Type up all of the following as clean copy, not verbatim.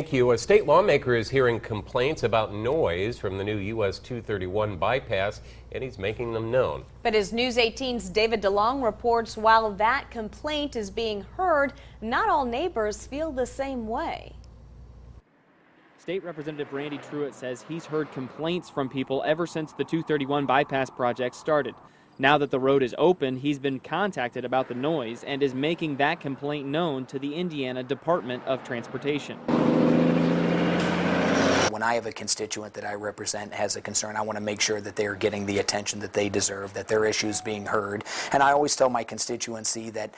Thank you. A state lawmaker is hearing complaints about noise from the new US 231 bypass, and he's making them known. But as News 18's David DeLong reports, while that complaint is being heard, not all neighbors feel the same way. State Representative Randy Truitt says he's heard complaints from people ever since the 231 bypass project started. Now that the road is open, he's been contacted about the noise and is making that complaint known to the Indiana Department of Transportation. When I have a constituent that I represent has a concern, I want to make sure that they are getting the attention that they deserve, that their issues being heard. And I always tell my constituency that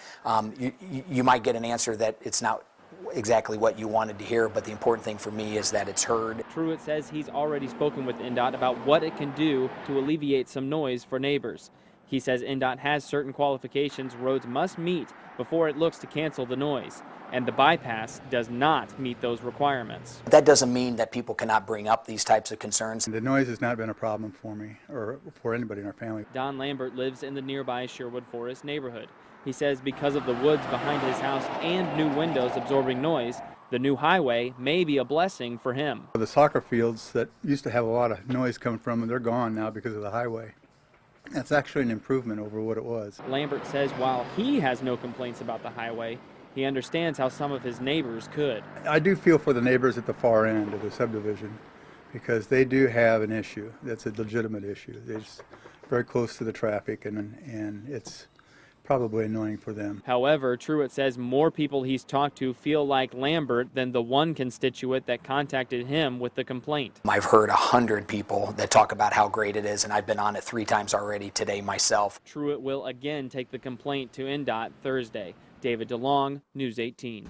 you might get an answer that it's not exactly what you wanted to hear, but the important thing for me is that it's heard. Truitt says he's already spoken with INDOT about what it can do to alleviate some noise for neighbors. He says INDOT has certain qualifications roads must meet before it looks to cancel the noise, and the bypass does not meet those requirements. That doesn't mean that people cannot bring up these types of concerns. The noise has not been a problem for me or for anybody in our family. Don Lambert lives in the nearby Sherwood Forest neighborhood. He says because of the woods behind his house and new windows absorbing noise, the new highway may be a blessing for him. The soccer fields that used to have a lot of noise coming from them, they're gone now because of the highway. That's actually an improvement over what it was. Lambert says while he has no complaints about the highway, he understands how some of his neighbors could. I do feel for the neighbors at the far end of the subdivision because they do have an issue. That's a legitimate issue. They're just very close to the traffic and it's probably annoying for them. However, Truitt says more people he's talked to feel like Lambert than the one constituent that contacted him with the complaint. I've heard 100 people that talk about how great it is, and I've been on it 3 times already today myself. Truitt will again take the complaint to INDOT Thursday. David DeLong, News 18.